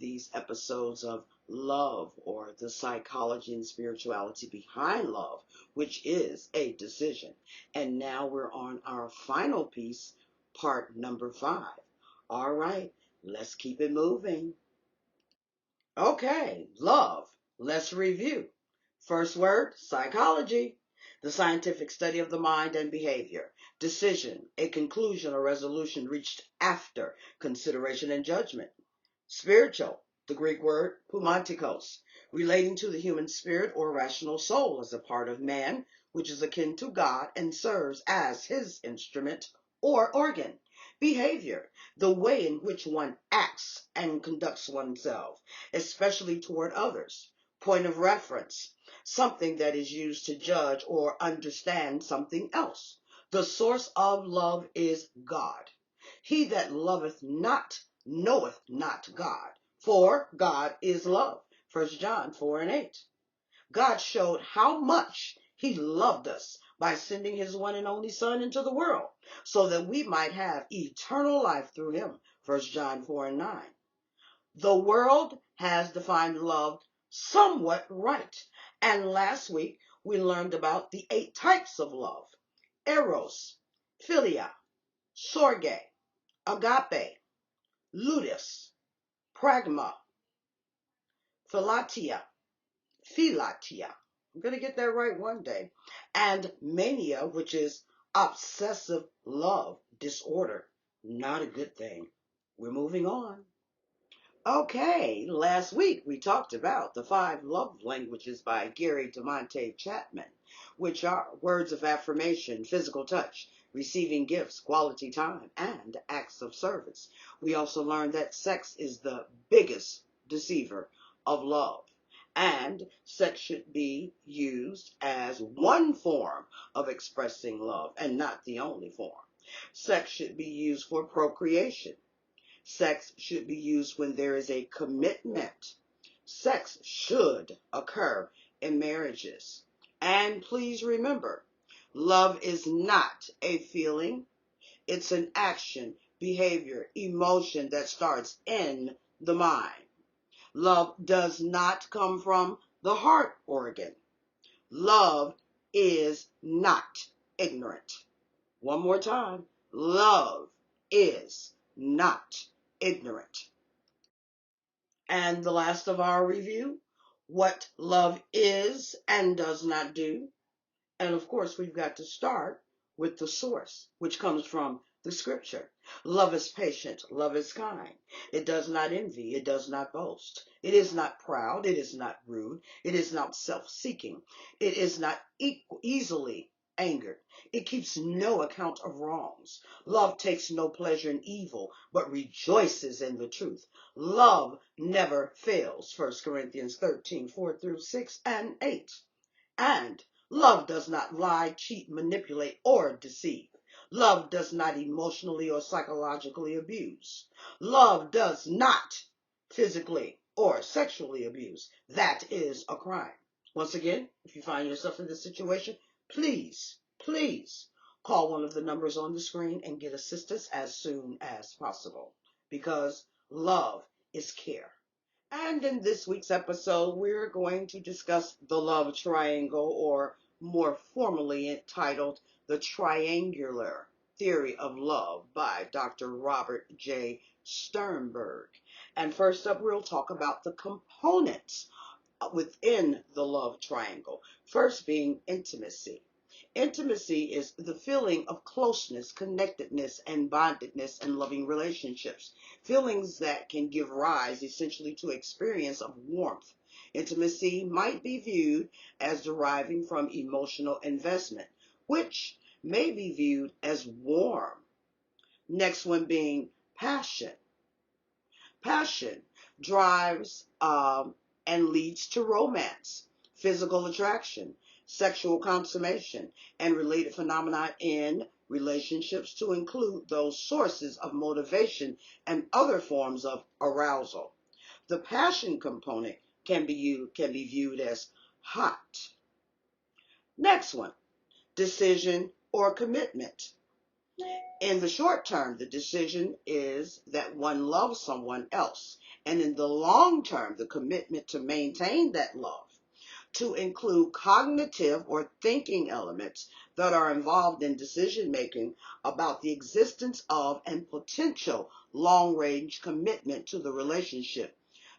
these episodes of love, or the psychology and spirituality behind love, which is a decision. And now we're on our final piece, part number 5. All right, let's keep it moving. Okay, love. Let's review. First word, psychology. The scientific study of the mind and behavior. Decision, a conclusion or resolution reached after consideration and judgment. Spiritual, the Greek word pneumatikos, relating to the human spirit or rational soul as a part of man, which is akin to God and serves as his instrument or organ. Behavior, the way in which one acts and conducts oneself, especially toward others. Point of reference, something that is used to judge or understand something else. The source of love is God. He that loveth not knoweth not God, for God is love. 1 John 4:8. God showed how much he loved us by sending his one and only Son into the world so that we might have eternal life through him. 1 John 4:9. The world has defined love somewhat right. And last week we learned about the 8 types of love: eros, philia, storge, agape, ludus, pragma, philatia, philatia. I'm going to get that right one day. And mania, which is obsessive love disorder. Not a good thing. We're moving on. Okay, last week we talked about the 5 love languages by Gary DeMonte Chapman, which are words of affirmation, physical touch, receiving gifts, quality time, and acts of service. We also learned that sex is the biggest deceiver of love, and sex should be used as one form of expressing love and not the only form. Sex should be used for procreation. Sex should be used when there is a commitment. Sex should occur in marriages. And please remember, love is not a feeling. It's an action, behavior, emotion that starts in the mind. Love does not come from the heart organ. Love is not ignorant. One more time. Love is not ignorant. And the last of our review, what love is and does not do. And of course, we've got to start with the source, which comes from the scripture. Love is patient. Love is kind. It does not envy. It does not boast. It is not proud. It is not rude. It is not self-seeking. It is not easily angered. It keeps no account of wrongs. Love takes no pleasure in evil, but rejoices in the truth. Love never fails. 1 Corinthians 13, 4 through 6 and 8. And love does not lie, cheat, manipulate, or deceive. Love does not emotionally or psychologically abuse. Love does not physically or sexually abuse. That is a crime. Once again, if you find yourself in this situation, please call one of the numbers on the screen and get assistance as soon as possible, because love is care. And in this week's episode, we're going to discuss the love triangle, or more formally entitled The Triangular Theory of Love by Dr. Robert J. Sternberg. And first up, we'll talk about the components within the love triangle. First being intimacy. Intimacy is the feeling of closeness, connectedness, and bondedness in loving relationships. Feelings that can give rise essentially to experience of warmth. Intimacy might be viewed as deriving from emotional investment, which may be viewed as warm. Next one being passion. Passion drives and leads to romance, physical attraction, sexual consummation, and related phenomena in relationships, to include those sources of motivation and other forms of arousal. The passion component can be viewed as hot. Next one, decision or commitment. In the short term, the decision is that one loves someone else. And in the long term, the commitment to maintain that love, to include cognitive or thinking elements that are involved in decision making about the existence of and potential long range commitment to the relationship.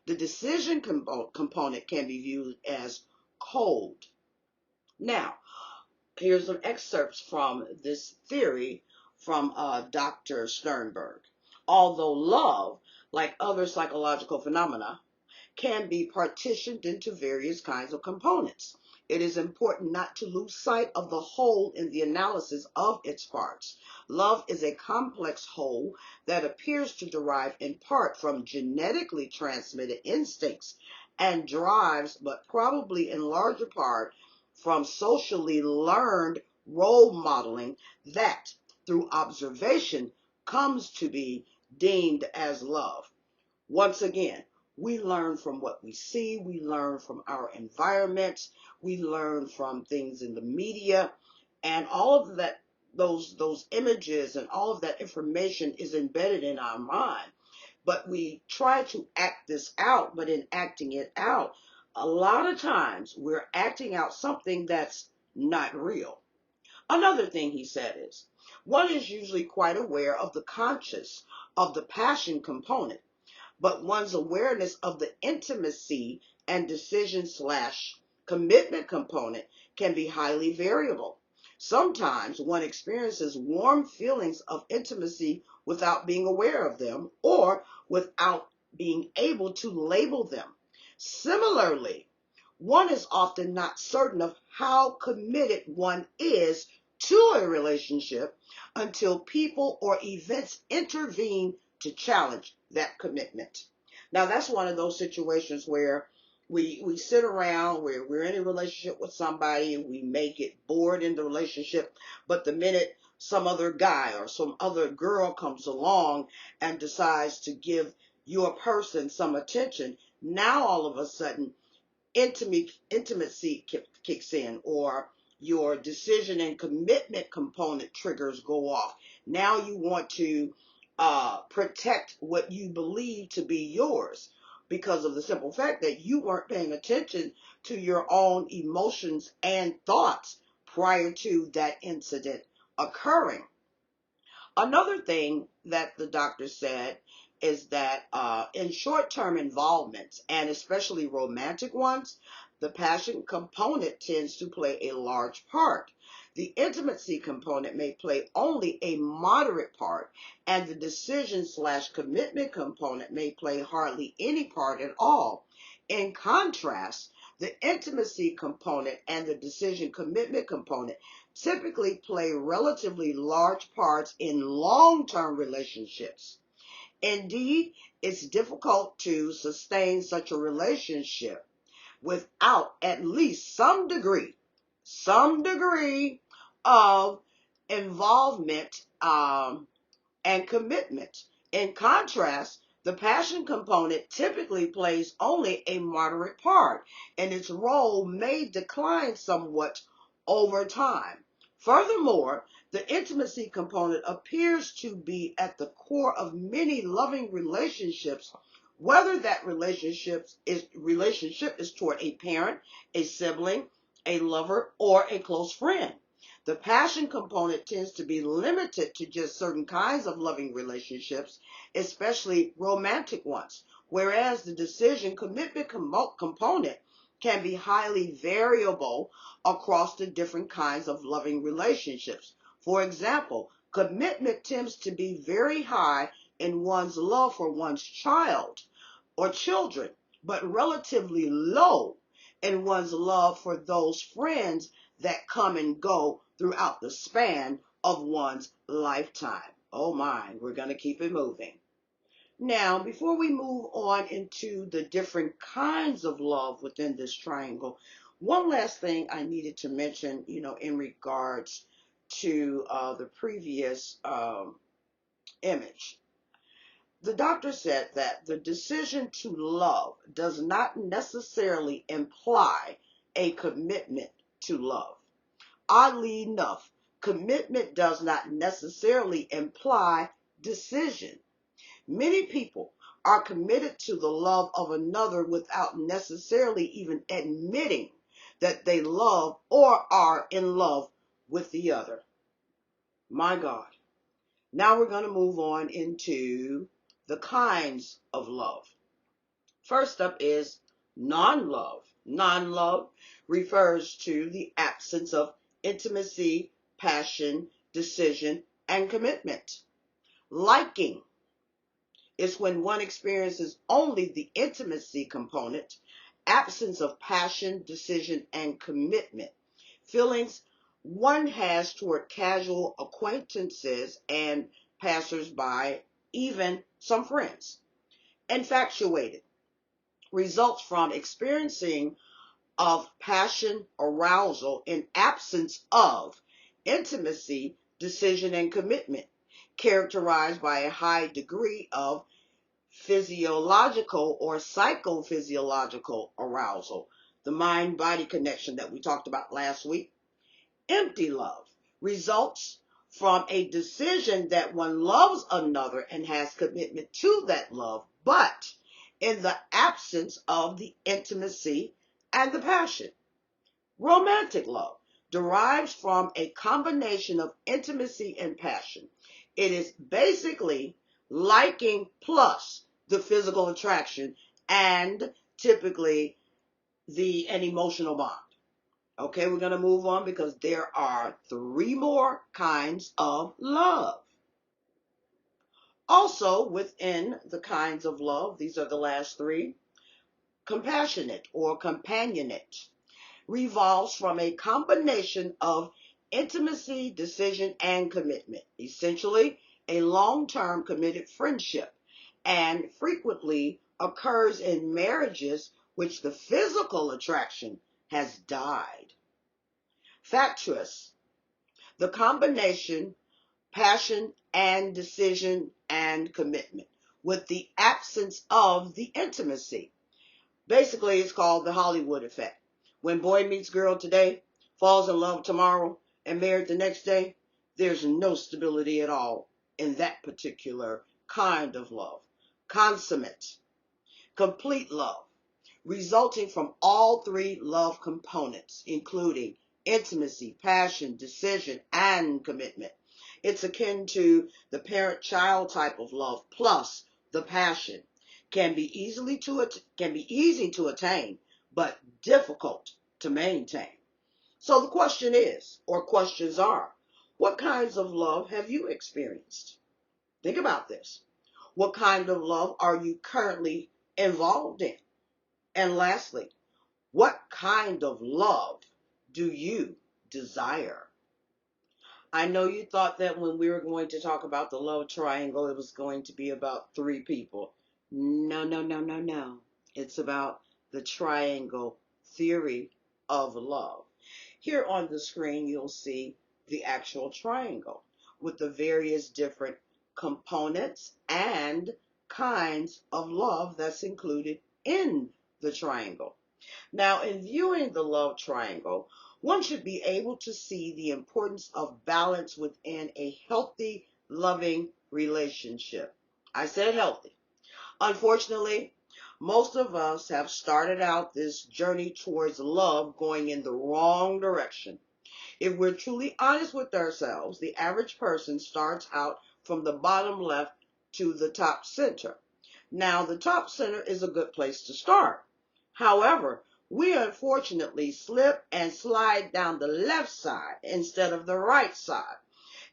The decision component can be viewed as cold. Now, here's some excerpts from this theory from Dr. Sternberg. Although love, like other psychological phenomena, can be partitioned into various kinds of components, it is important not to lose sight of the whole in the analysis of its parts. Love is a complex whole that appears to derive in part from genetically transmitted instincts and drives, but probably in larger part from socially learned role modeling that, through observation, comes to be deemed as love. Once again, we learn from what we see, we learn from our environments, we learn from things in the media, and all of that, those images and all of that information is embedded in our mind. But we try to act this out, but in acting it out, a lot of times we're acting out something that's not real. Another thing he said is, one is usually quite aware of the conscious, of the passion component, but one's awareness of the intimacy and decision/commitment component can be highly variable. Sometimes one experiences warm feelings of intimacy without being aware of them or without being able to label them. Similarly, one is often not certain of how committed one is to a relationship until people or events intervene to challenge that commitment. Now, that's one of those situations where we sit around, we're in a relationship with somebody, and we may get bored in the relationship, but the minute some other guy or some other girl comes along and decides to give your person some attention, now all of a sudden intimacy kicks in, or your decision and commitment component triggers go off. Now you want to protect what you believe to be yours because of the simple fact that you weren't paying attention to your own emotions and thoughts prior to that incident occurring. Another thing that the doctor said is that in short-term involvements, and especially romantic ones, the passion component tends to play a large part. The intimacy component may play only a moderate part, and the decision/commitment component may play hardly any part at all. In contrast, the intimacy component and the decision commitment component typically play relatively large parts in long-term relationships. Indeed, it's difficult to sustain such a relationship without at least some degree of involvement and commitment. In contrast, the passion component typically plays only a moderate part, and its role may decline somewhat over time. Furthermore, the intimacy component appears to be at the core of many loving relationships, whether that relationship is toward a parent, a sibling, a lover, or a close friend. The passion component tends to be limited to just certain kinds of loving relationships, especially romantic ones, whereas the decision commitment component can be highly variable across the different kinds of loving relationships. For example, commitment tends to be very high in one's love for one's child or children, but relatively low in one's love for those friends that come and go throughout the span of one's lifetime. Oh my, we're going to keep it moving. Now, before we move on into the different kinds of love within this triangle, one last thing I needed to mention, in regards to the previous image. The doctor said that the decision to love does not necessarily imply a commitment to love. Oddly enough, Commitment does not necessarily imply decision. Many people are committed to the love of another without necessarily even admitting that they love or are in love with the other. My God. Now we're going to move on into the kinds of love. First up is non-love. Non-love refers to the absence of intimacy, passion, decision, and commitment. Liking is when one experiences only the intimacy component, absence of passion, decision, and commitment. Feelings one has toward casual acquaintances and passersby, even some friends. Infatuated results from experiencing of passion, arousal in absence of intimacy, decision, and commitment, characterized by a high degree of physiological or psychophysiological arousal, the mind-body connection that we talked about last week. Empty love results from a decision that one loves another and has commitment to that love, but in the absence of the intimacy and the passion. Romantic love derives from a combination of intimacy and passion. It is basically liking plus the physical attraction and typically an emotional bond. Okay, we're going to move on because there are 3 more kinds of love. Also, within the kinds of love, these are the last 3, compassionate or companionate revolves from a combination of intimacy, decision, and commitment, essentially a long-term committed friendship, and frequently occurs in marriages which the physical attraction has died. Fatuous, the combination, passion and decision and commitment, with the absence of the intimacy. Basically, it's called the Hollywood effect. When boy meets girl today, falls in love tomorrow, and married the next day, there's no stability at all in that particular kind of love. Consummate, complete love, resulting from all 3 love components, including intimacy, passion, decision, and commitment. It's akin to the parent-child type of love plus the passion. Can be easy to attain, but difficult to maintain. So the question is, or questions are, what kinds of love have you experienced? Think about this. What kind of love are you currently involved in? And lastly, what kind of love do you desire? I know you thought that when we were going to talk about the love triangle, it was going to be about 3 people. No, no, no, no, no. It's about the triangle theory of love. Here on the screen, you'll see the actual triangle with the various different components and kinds of love that's included in the triangle. Now, in viewing the love triangle, one should be able to see the importance of balance within a healthy, loving relationship. I said healthy. Unfortunately, most of us have started out this journey towards love going in the wrong direction. If we're truly honest with ourselves, the average person starts out from the bottom left to the top center. Now, the top center is a good place to start. However, we unfortunately slip and slide down the left side instead of the right side.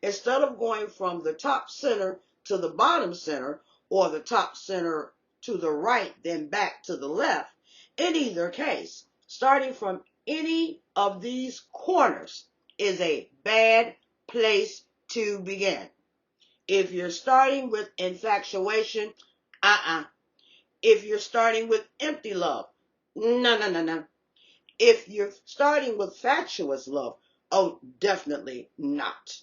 Instead of going from the top center to the bottom center, or the top center to the right, then back to the left, in either case, starting from any of these corners is a bad place to begin. If you're starting with infatuation, If you're starting with empty love, no. If you're starting with fatuous love, oh, definitely not.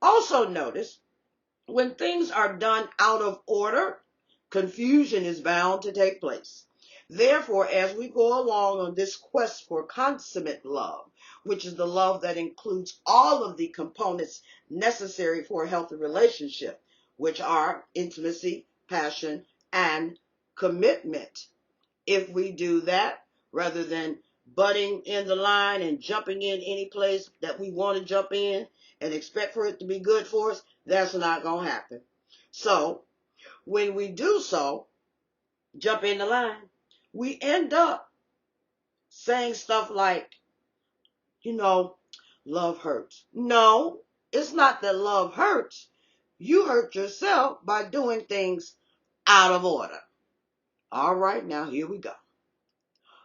Also notice, when things are done out of order, confusion is bound to take place. Therefore, as we go along on this quest for consummate love, which is the love that includes all of the components necessary for a healthy relationship, which are intimacy, passion, and commitment. If we do that, rather than butting in the line and jumping in any place that we want to jump in and expect for it to be good for us, that's not going to happen. So, when we do so, jump in the line, we end up saying stuff like, you know, love hurts. No, it's not that love hurts. You hurt yourself by doing things out of order. All right, now here we go.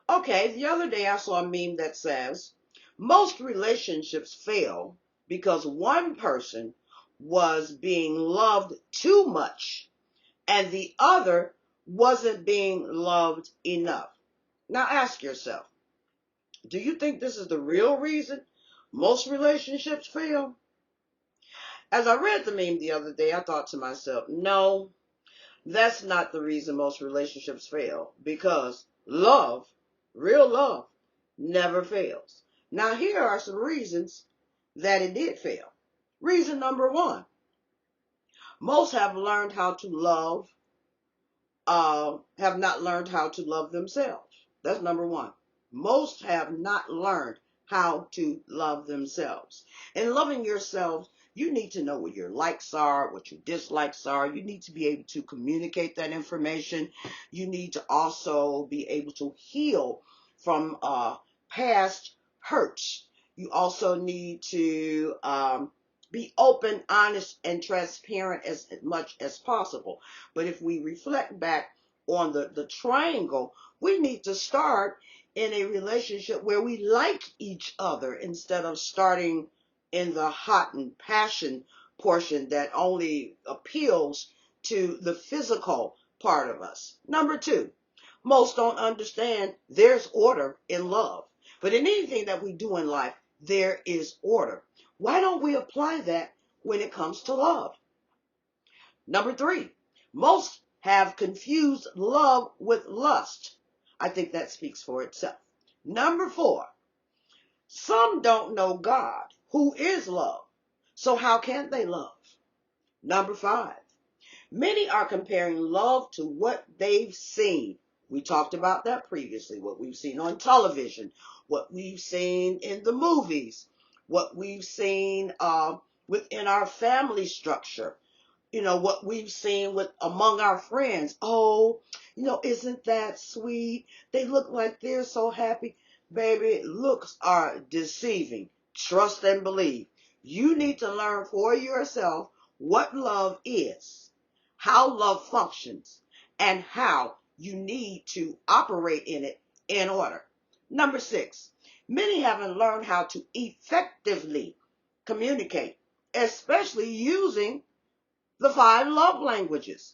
Okay, the other day I saw a meme that says, most relationships fail because one person was being loved too much and the other wasn't being loved enough. Now ask yourself, do you think this is the real reason most relationships fail? As I read the meme the other day, I thought to myself, no, that's not the reason most relationships fail, because love, real love, never fails. Now here are some reasons that it did fail. Reason number one, most have learned how to love, have not learned how to love themselves. That's number one. Most have not learned how to love themselves. In loving yourself, you need to know what your likes are, what your dislikes are. You need to be able to communicate that information. You need to also be able to heal from past hurts. You also need to be open, honest, and transparent as much as possible. But if we reflect back on the triangle, we need to start in a relationship where we like each other instead of starting in the hot and passion portion that only appeals to the physical part of us. Number two, most don't understand there's order in love. But in anything that we do in life, there is order. Why don't we apply that when it comes to love? Number three, most have confused love with lust. I think that speaks for itself. Number four, some don't know God, who is love. So how can they love? Number five, many are comparing love to what they've seen. We talked about that previously, what we've seen on television, what we've seen in the movies, what we've seen within our family structure, what we've seen with among our friends. Oh, isn't that sweet? They look like they're so happy. Baby, looks are deceiving. Trust and believe. You need to learn for yourself what love is, how love functions, and how you need to operate in it in order. Number six, many haven't learned how to effectively communicate, especially using the 5 love languages.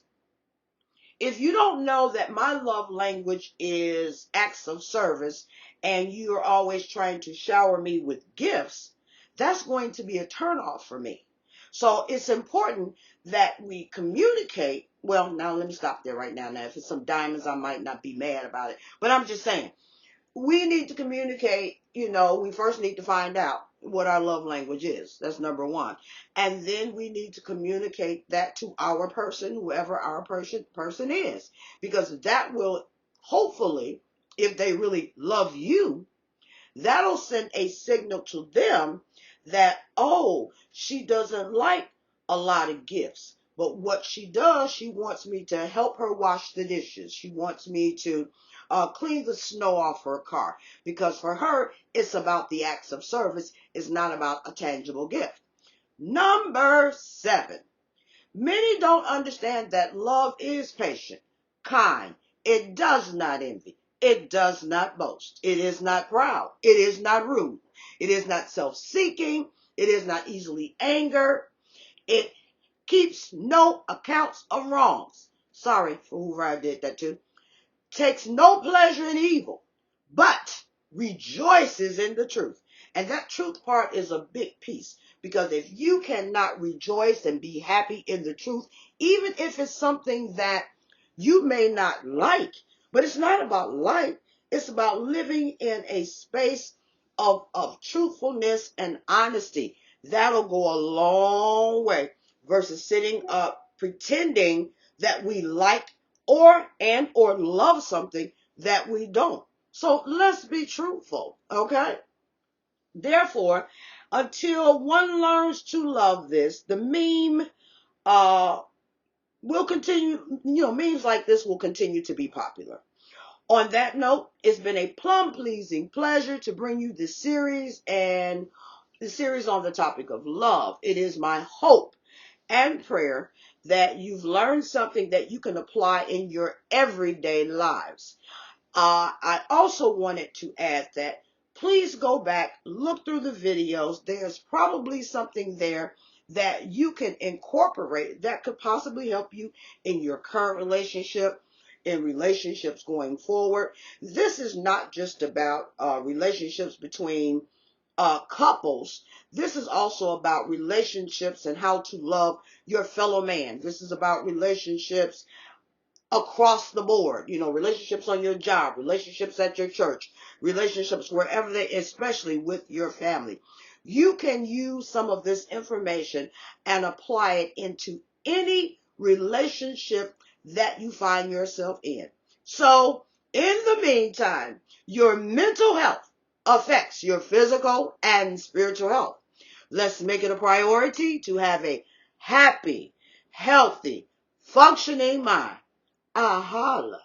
If you don't know that my love language is acts of service and you're always trying to shower me with gifts, that's going to be a turnoff for me. So it's important that we communicate. Well, now let me stop there right now. Now, if it's some diamonds, I might not be mad about it. But I'm just saying, we need to communicate. We first need to find out what our love language is. That's number one. And then we need to communicate that to our person, whoever our person is, because that will hopefully, if they really love you, that'll send a signal to them that, oh, she doesn't like a lot of gifts. But what she does, she wants me to help her wash the dishes. She wants me to clean the snow off her car. Because for her, it's about the acts of service. It's not about a tangible gift. Number 7. Many don't understand that love is patient, kind. It does not envy. It does not boast. It is not proud. It is not rude. It is not self-seeking. It is not easily angered. It keeps no accounts of wrongs. Sorry for whoever I did that to. Takes no pleasure in evil, but rejoices in the truth. And that truth part is a big piece, because if you cannot rejoice and be happy in the truth, even if it's something that you may not like, But it's not about life. It's about living in a space of truthfulness and honesty. That'll go a long way versus sitting up pretending that we like or love something that we don't. So let's be truthful, okay? Therefore, until one learns to love this, the meme will continue, memes like this will continue to be popular. On that note, it's been a plum pleasing pleasure to bring you this series and the series on the topic of love. It is my hope and prayer that you've learned something that you can apply in your everyday lives. I also wanted to add that please go back, look through the videos. There's probably something there that you can incorporate that could possibly help you in your current relationship, in relationships going forward. This is not just about relationships between couples. This is also about relationships and how to love your fellow man. This is about relationships across the board, relationships on your job, relationships at your church, relationships wherever they, especially with your family. You can use some of this information and apply it into any relationship that you find yourself in. So, in the meantime, your mental health affects your physical and spiritual health. Let's make it a priority to have a happy, healthy, functioning mind. Aha.